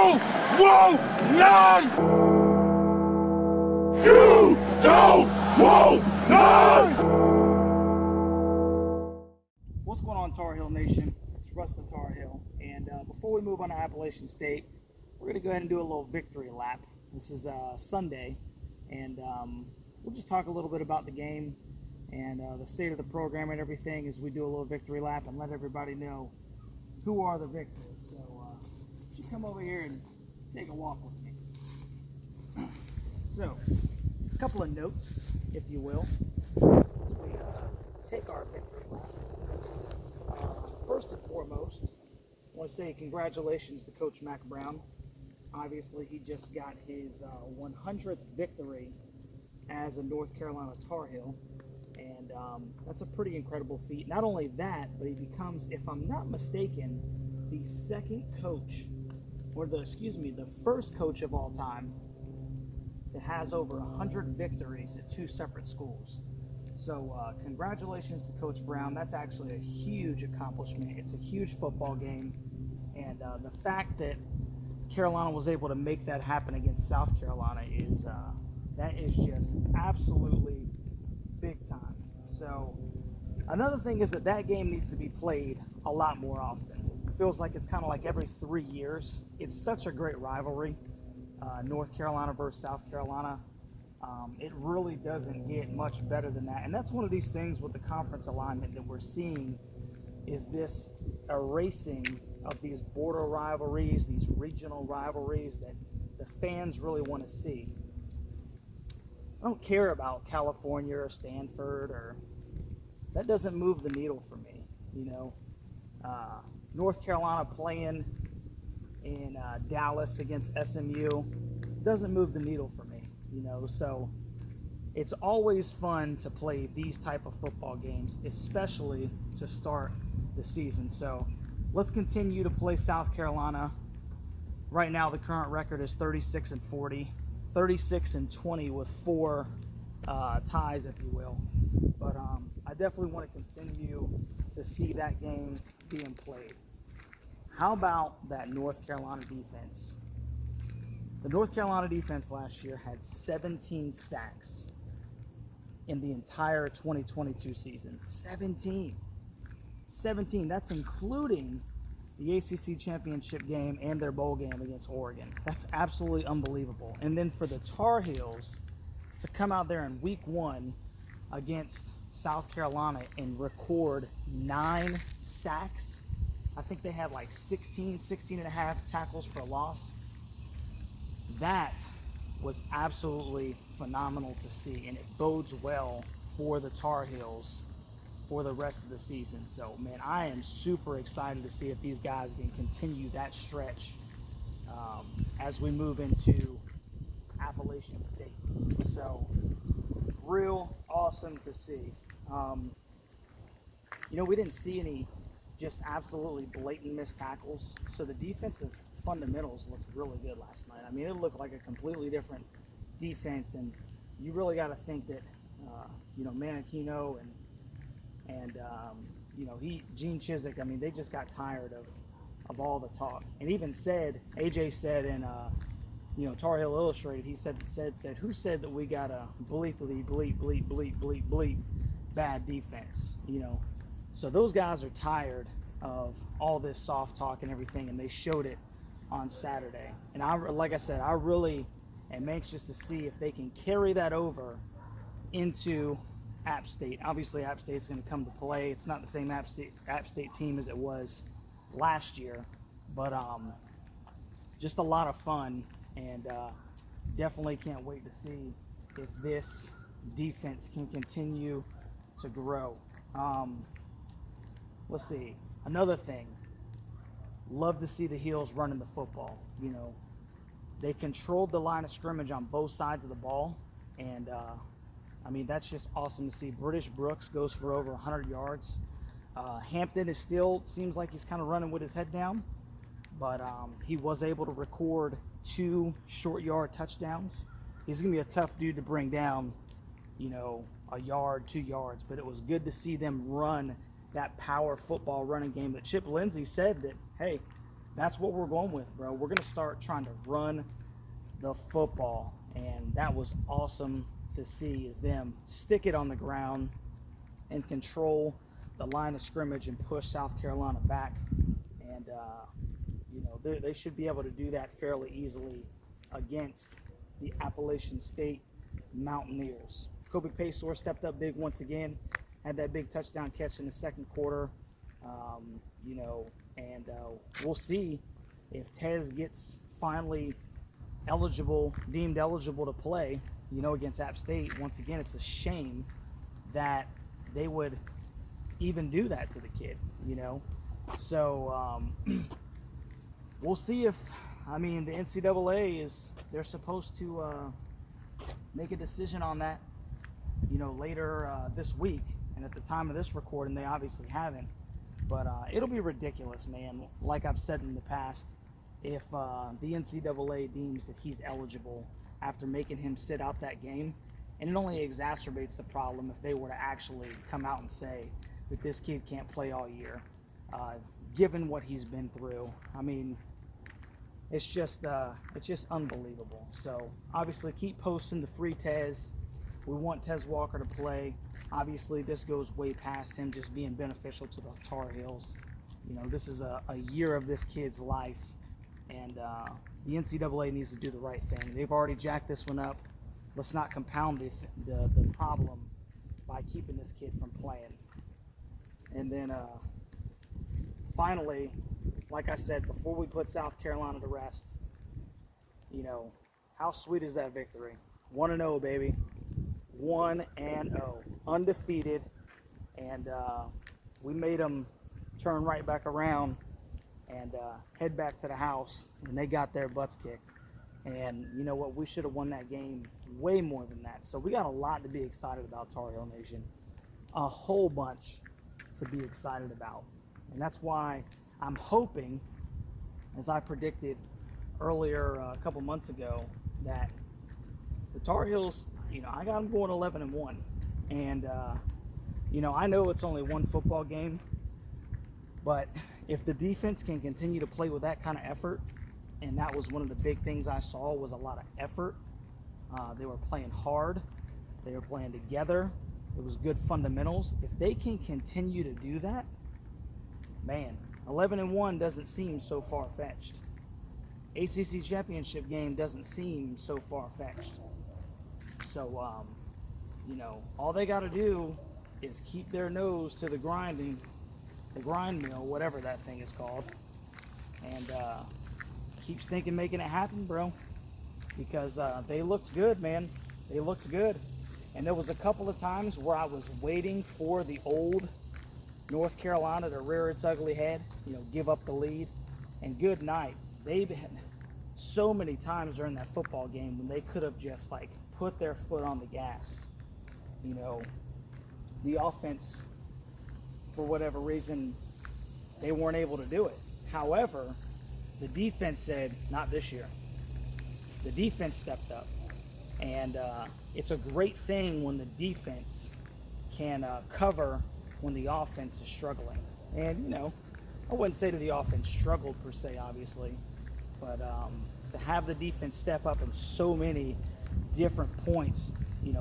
want none! You don't want none! What's going on, Tar Heel Nation? It's Russ the Tar Heel. And before we move on to Appalachian State, we're going to go ahead and do a little victory lap. This is Sunday, and we'll just talk a little bit about the game and the state of the program and everything as we do a little victory lap and let everybody know who are the victors. So you come over here and take a walk with me. So, a couple of notes, if you will, as we take our victory lap. First and foremost, I want to say congratulations to Coach Mack Brown. Obviously, he just got his 100th victory as a North Carolina Tar Heel, and that's a pretty incredible feat. Not only that, but he becomes, if I'm not mistaken, the second coach, or the first coach of all time that has over 100 victories at two separate schools. So congratulations to Coach Brown. That's actually a huge accomplishment. It's a huge football game, and the fact that Carolina was able to make that happen against South Carolina is that is just absolutely big time. So another thing is that game needs to be played a lot more often. It feels like it's kind of like every 3 years. It's such a great rivalry, North Carolina versus South Carolina. It really doesn't get much better than that. And that's one of these things with the conference alignment that we're seeing, is this erasing of these border rivalries, these regional rivalries that the fans really want to see. I don't care about California or Stanford, or that doesn't move the needle for me. You know, North Carolina playing in Dallas against SMU doesn't move the needle for me. You know, so it's always fun to play these type of football games, especially to start the season. So let's continue to play South Carolina. Right now, the current record is 36-40. 36-20 with 4 ties, if you will. But I definitely want to continue to see that game being played. How about that North Carolina defense? The North Carolina defense last year had 17 sacks in the entire 2022 season. 17. That's including the ACC championship game and their bowl game against Oregon. That's absolutely unbelievable. And then for the Tar Heels to come out there in week 1 against South Carolina and record 9 sacks. I think they had like 16 and a half tackles for a loss. That was absolutely phenomenal to see, and it bodes well for the Tar Heels for the rest of the season. So, man, I am super excited to see if these guys can continue that stretch as we move into Appalachian State. So, real awesome to see. You know, we didn't see any just absolutely blatant missed tackles. So the defensive fundamentals looked really good last night. I mean, it looked like a completely different defense, and you really got to think that, you know, Manakino and you know, Gene Chizik, I mean, they just got tired of all the talk. And even AJ said in, you know, Tar Heel Illustrated, he said, who said that we got a bleep bad defense, you know? So those guys are tired of all this soft talk and everything, and they showed it on Saturday. And like I said, I really am anxious to see if they can carry that over into App State. Obviously, App State's going to come to play. It's not the same App State team as it was last year, but just a lot of fun, and definitely can't wait to see if this defense can continue to grow. Let's see. Another thing. Love to see the Heels running the football. You know, they controlled the line of scrimmage on both sides of the ball, and I mean, that's just awesome to see. British Brooks goes for over 100 yards. Hampton is still, seems like he's kind of running with his head down, but he was able to record 2 short yard touchdowns. He's going to be a tough dude to bring down, you know, a yard, 2 yards, but it was good to see them run that power football running game that Chip Lindsey said that, hey, that's what we're going with, bro. We're going to start trying to run the football. And that was awesome to see, is them stick it on the ground and control the line of scrimmage and push South Carolina back. And, they should be able to do that fairly easily against the Appalachian State Mountaineers. Kobe Paysour stepped up big once again, had that big touchdown catch in the second quarter. We'll see if Tez gets finally deemed eligible to play, against App State. Once again, it's a shame that they would even do that to the kid, So we'll see if, the NCAA they're supposed to make a decision on that, later this week. And at the time of this recording, they obviously haven't. But it'll be ridiculous, man. Like I've said in the past, if the NCAA deems that he's eligible after making him sit out that game, and it only exacerbates the problem if they were to actually come out and say that this kid can't play all year, given what he's been through. It's just unbelievable. So obviously keep posting the free Tez. We want Tez Walker to play. Obviously this goes way past him just being beneficial to the Tar Heels. This is a year of this kid's life, and the NCAA needs to do the right thing. They've already jacked this one up. Let's not compound the problem by keeping this kid from playing. And then finally, like I said, before we put South Carolina to rest, how sweet is that victory? 1-0, baby. 1-0. Undefeated. And we made them turn right back around and head back to the house, and they got their butts kicked. And you know what? We should have won that game way more than that. So we got a lot to be excited about, Tar Heel Nation. A whole bunch to be excited about. And that's why I'm hoping, as I predicted earlier a couple months ago, that the Tar Heels, I got them going 11-1. And, I know it's only one football game, but if the defense can continue to play with that kind of effort, and that was one of the big things I saw, was a lot of effort. They were playing hard. They were playing together. It was good fundamentals. If they can continue to do that, man, 11-1 doesn't seem so far-fetched. ACC championship game doesn't seem so far-fetched. So, all they got to do is keep their nose to the grind mill, whatever that thing is called, and keep thinking, making it happen, bro. Because they looked good, man. They looked good. And there was a couple of times where I was waiting for the old North Carolina to rear its ugly head, give up the lead. And good night. They've had so many times during that football game when they could have just put their foot on the gas. The offense, for whatever reason, they weren't able to do it. However, the defense said, not this year. The defense stepped up. And it's a great thing when the defense can cover when the offense is struggling. And, I wouldn't say that the offense struggled per se, obviously. But to have the defense step up in so many different points,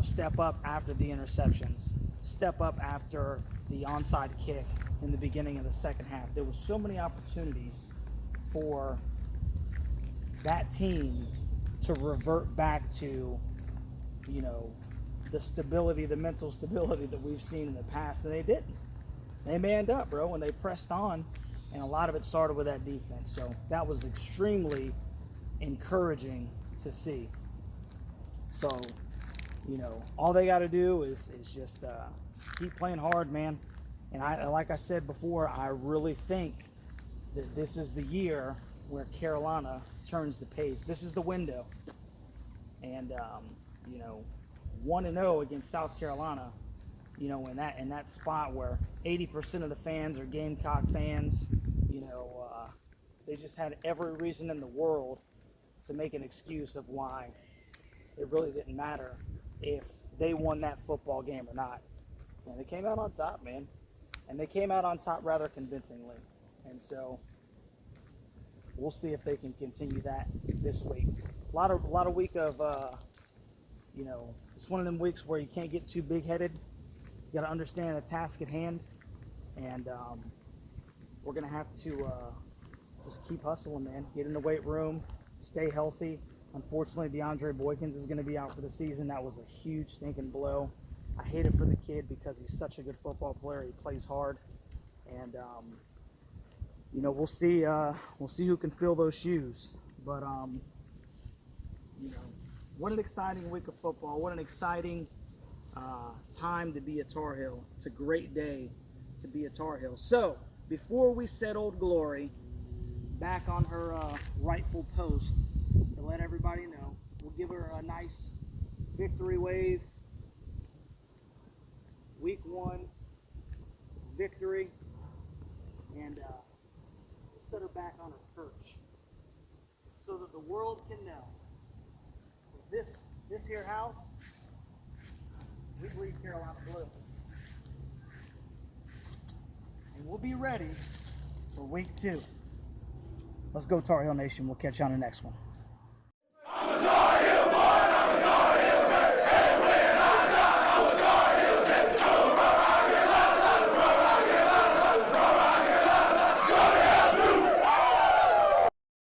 step up after the interceptions, step up after the onside kick in the beginning of the second half. There were so many opportunities for that team to revert back to, the stability, the mental stability that we've seen in the past, and they didn't. They manned up, bro, and they pressed on, and a lot of it started with that defense. So that was extremely encouraging to see. So, all they got to do is just keep playing hard, man. And like I said before, I really think that this is the year where Carolina turns the page. This is the window. And, 1-0 against South Carolina, in that spot where 80% of the fans are Gamecock fans, they just had every reason in the world to make an excuse of why it really didn't matter if they won that football game or not. And they came out on top, man. And they came out on top rather convincingly. And so, we'll see if they can continue that this week. A lot of week of you know, it's one of them weeks where you can't get too big-headed. You got to understand the task at hand, and we're gonna have to just keep hustling, man. Get in the weight room, stay healthy. Unfortunately, DeAndre Boykins is going to be out for the season. That was a huge stinking blow. I hate it for the kid because he's such a good football player. He plays hard, and you know, we'll see who can fill those shoes. But you know, what an exciting week of football! What an exciting time to be a Tar Heel. It's a great day to be a Tar Heel. So before we set Old Glory back on her rightful post, to let everybody know, we'll give her a nice victory wave. Week 1 victory, and we'll set her back on her perch so that the world can know that this here house, we bleed Carolina blue, and we'll be ready for week 2. Let's go, Tar Heel Nation. We'll catch you on the next one.